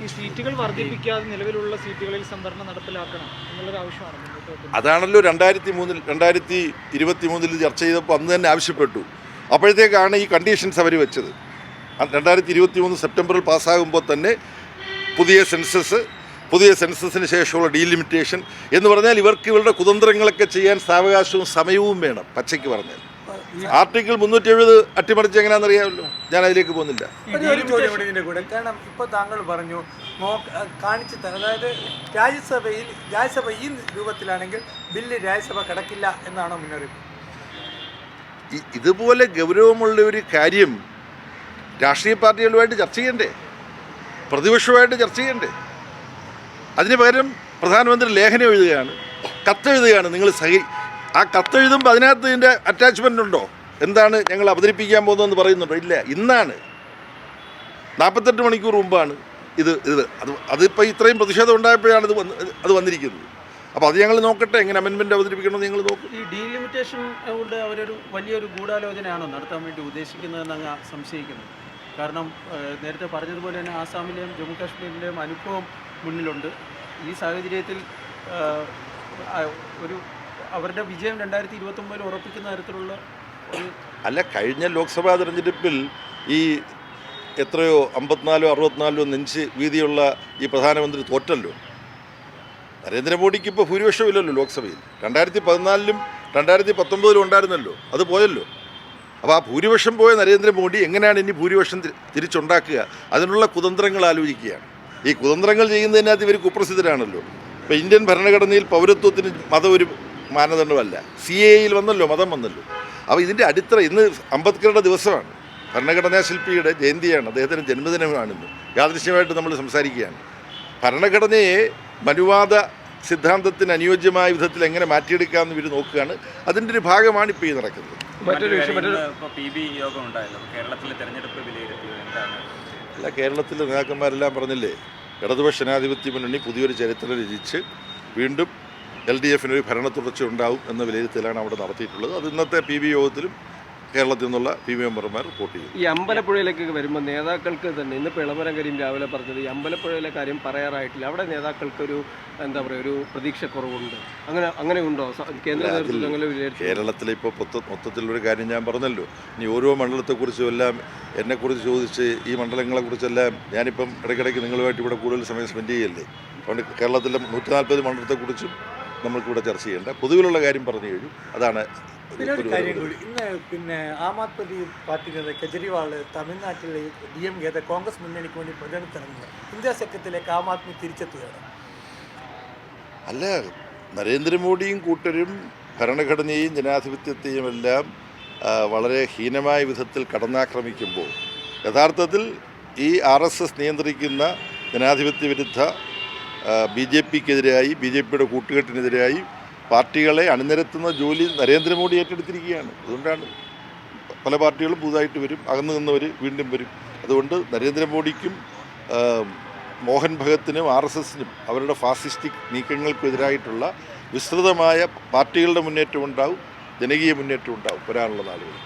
ഈ സീറ്റുകൾ വർദ്ധിപ്പിക്കാതെ നിലവിലുള്ള സീറ്റുകളിൽ സംവരണം നടപ്പിലാക്കണം എന്നുള്ളൊരു ആവശ്യമാണ് മുന്നോട്ട് വെക്കുന്നത്. അതാണല്ലോ 2023 ചർച്ച ചെയ്തപ്പോൾ അന്ന് തന്നെ ആവശ്യപ്പെട്ടു. അപ്പോഴത്തേക്കാണ് ഈ കണ്ടീഷൻസ് അവർ വെച്ചത്. 2023 സെപ്റ്റംബറിൽ പാസ്സാകുമ്പോൾ തന്നെ പുതിയ സെൻസസിന് ശേഷമുള്ള ഡീലിമിറ്റേഷൻ എന്ന് പറഞ്ഞാൽ ഇവർക്ക് ഇവരുടെ കുതന്ത്രങ്ങളൊക്കെ ചെയ്യാൻ സാവകാശവും സമയവും വേണം. പച്ചയ്ക്ക് പറഞ്ഞാൽ ആർട്ടിക്കിൾ 370 അട്ടിമറിച്ച് എങ്ങനെയാണെന്നറിയാമല്ലോ. ഞാൻ അതിലേക്ക് പോകുന്നില്ല. കാരണം ഇപ്പോൾ താങ്കൾ പറഞ്ഞു കാണിച്ചു അതായത് രാജ്യസഭ ഈ രൂപത്തിലാണെങ്കിൽ ബില്ല് രാജ്യസഭ കിടക്കില്ല എന്നാണോ മുന്നറിയിപ്പ്? ഇതുപോലെ ഗൗരവമുള്ള ഒരു കാര്യം രാഷ്ട്രീയ പാർട്ടികളുമായിട്ട് ചർച്ച ചെയ്യണ്ടേ, പ്രതിപക്ഷവുമായിട്ട് ചർച്ച ചെയ്യണ്ടേ? അതിന് പകരം പ്രധാനമന്ത്രി ലേഖനം എഴുതുകയാണ്, കത്തെഴുതുകയാണ്. നിങ്ങൾ ആ കത്തെഴുതുമ്പോൾ അതിനകത്ത് ഇതിൻ്റെ അറ്റാച്ച്മെൻ്റ് ഉണ്ടോ? എന്താണ് ഞങ്ങൾ അവതരിപ്പിക്കാൻ പോകുന്നതെന്ന് പറയുന്നുണ്ടോ? ഇല്ല. ഇന്നാണ് 48 മണിക്കൂർ മുമ്പാണ് അതിപ്പോൾ ഇത്രയും പ്രതിഷേധം ഉണ്ടായപ്പോഴാണ് അത് വന്നിരിക്കുന്നത്. അപ്പോൾ അത് ഞങ്ങൾ നോക്കട്ടെ, എങ്ങനെ അമെൻമെൻറ്റ് അവതരിപ്പിക്കണമെന്ന് ഞങ്ങൾ നോക്കും. ഈ ഡീലിമിറ്റേഷൻ കൊണ്ട് അവരൊരു വലിയൊരു ഗൂഢാലോചനയാണോ നടത്താൻ വേണ്ടി ഉദ്ദേശിക്കുന്നതെന്ന് അങ്ങ് സംശയിക്കുന്നു. കാരണം നേരത്തെ പറഞ്ഞതുപോലെ തന്നെ ആസാമിലെയും ജമ്മു കാശ്മീരിൻ്റെയും അനുഭവം മുന്നിലുണ്ട്. ഈ സാഹചര്യത്തിൽ അവരുടെ വിജയം 2029 ഉറപ്പിക്കുന്ന തരത്തിലുള്ള അല്ല, കഴിഞ്ഞ ലോക്സഭാ തെരഞ്ഞെടുപ്പിൽ ഈ എത്രയോ 54 64 നെഞ്ച് വീതിയുള്ള ഈ പ്രധാനമന്ത്രി തോറ്റല്ലോ. നരേന്ദ്രമോദിക്ക് ഇപ്പോൾ ഭൂരിപക്ഷമില്ലല്ലോ ലോക്സഭയിൽ. 2014 2019 ഉണ്ടായിരുന്നല്ലോ, അത് പോയല്ലോ. അപ്പോൾ ആ ഭൂരിപക്ഷം പോയ നരേന്ദ്രമോദി എങ്ങനെയാണ് ഇനി ഭൂരിപക്ഷം തിരിച്ചുണ്ടാക്കുക? അതിനുള്ള കുതന്ത്രങ്ങൾ ആലോചിക്കുകയാണ്. ഈ കുതന്ത്രങ്ങൾ ചെയ്യുന്നതിനകത്ത് ഇവർ കുപ്രസിദ്ധരാണല്ലോ. ഇപ്പോൾ ഇന്ത്യൻ ഭരണഘടനയിൽ പൗരത്വത്തിന് മതം ഒരു മാനദണ്ഡമല്ല. CAAയിൽ വന്നല്ലോ, മതം വന്നല്ലോ. അപ്പോൾ ഇതിൻ്റെ അടിത്തറ ഇന്ന് അംബേദ്കറുടെ ദിവസമാണ്, ഭരണഘടനാ ശില്പിയുടെ ജയന്തിയാണ്, അദ്ദേഹത്തിൻ്റെ ജന്മദിനമാണിന്ന്. യാദൃശ്യമായിട്ട് നമ്മൾ സംസാരിക്കുകയാണ്. ഭരണഘടനയെ മനുവാദ സിദ്ധാന്തത്തിന് അനുയോജ്യമായ വിധത്തിൽ എങ്ങനെ മാറ്റിയെടുക്കാമെന്ന് ഇവർ നോക്കുകയാണ്. അതിൻ്റെ ഒരു ഭാഗമാണ് ഇപ്പോൾ ഈ നടക്കുന്നത്. അല്ല, കേരളത്തിലെ നേതാക്കന്മാരെല്ലാം പറഞ്ഞില്ലേ, ഇടതുപക്ഷ ജനാധിപത്യ മുന്നണി പുതിയൊരു ചരിത്രം രചിച്ച് വീണ്ടും LDFന് ഒരു ഭരണ തുടർച്ച ഉണ്ടാവും എന്ന വിലയിരുത്തലാണ് അവിടെ നടത്തിയിട്ടുള്ളത്. അത് ഇന്നത്തെ PB യോഗത്തിലും കേരളത്തിൽ നിന്നുള്ള PB മെമ്പർമാർ റിപ്പോർട്ട് ചെയ്യും. ഈ അമ്പലപ്പുഴയിലേക്ക് വരുമ്പോൾ നേതാക്കൾക്ക് തന്നെ ഇന്നിപ്പോൾ ഇളമരം കരീം രാവിലെ പറഞ്ഞത് ഈ അമ്പലപ്പുഴയിലെ കാര്യം പറയാറായിട്ടില്ല. അവിടെ നേതാക്കൾക്കൊരു എന്താ പറയുക, ഒരു പ്രതീക്ഷക്കുറവുണ്ട്. അങ്ങനെ ഉണ്ടോ കേന്ദ്ര നേതൃത്വങ്ങൾ? കേരളത്തിലെ ഇപ്പോൾ മൊത്തത്തിലുള്ളൊരു കാര്യം ഞാൻ പറഞ്ഞല്ലോ. ഇനി ഓരോ മണ്ഡലത്തെക്കുറിച്ചും എല്ലാം എന്നെക്കുറിച്ച് ചോദിച്ച് ഈ മണ്ഡലങ്ങളെക്കുറിച്ചെല്ലാം ഞാനിപ്പം ഇടയ്ക്കിടയ്ക്ക് നിങ്ങളുമായിട്ട് ഇവിടെ കൂടുതൽ സമയം സ്പെൻഡ് ചെയ്യല്ലേ. അതുകൊണ്ട് കേരളത്തിലെ 140 മണ്ഡലത്തെക്കുറിച്ചും നമ്മൾക്കിവിടെ ചർച്ച ചെയ്യേണ്ട പൊതുവിലുള്ള കാര്യം പറഞ്ഞു കഴിഞ്ഞു. അതാണ്. ഒരു കാര്യം കൂടി, ഇന്ന് ആം ആദ്മി പാർട്ടി കെജ്രിവാൾ തമിഴ്നാട്ടിലെ DMK കോൺഗ്രസ് മുന്നണിക്ക് വേണ്ടി പ്രചരണത്തിറങ്ങുന്നത് ഇന്ത്യ സഖ്യത്തിലേക്ക് ആം ആദ്മി തിരിച്ചെത്തുകയാണ്. അല്ല, നരേന്ദ്രമോദിയും കൂട്ടരും ഭരണഘടനയെയും ജനാധിപത്യത്തെയും എല്ലാം വളരെ ഹീനമായ വിധത്തിൽ കടന്നാക്രമിക്കുമ്പോൾ യഥാർത്ഥത്തിൽ ഈ RSS നിയന്ത്രിക്കുന്ന ജനാധിപത്യ വിരുദ്ധ BJPക്കെതിരായി, BJPയുടെ കൂട്ടുകെട്ടിനെതിരായി പാർട്ടികളെ അണിനിരത്തുന്ന ജോലി നരേന്ദ്രമോദി ഏറ്റെടുത്തിരിക്കുകയാണ്. അതുകൊണ്ടാണ് പല പാർട്ടികളും പുതുതായിട്ട് വരും, അകന്നു നിന്നവർ വീണ്ടും വരും. അതുകൊണ്ട് നരേന്ദ്രമോദിക്കും മോഹൻ ഭഗത്തിനും RSSനും അവരുടെ ഫാസിസ്റ്റിക് നീക്കങ്ങൾക്കെതിരായിട്ടുള്ള വിസ്തൃതമായ പാർട്ടികളുടെ മുന്നേറ്റം ഉണ്ടാവും, ജനകീയ മുന്നേറ്റം ഉണ്ടാവും വരാനുള്ള നാളുകൾ.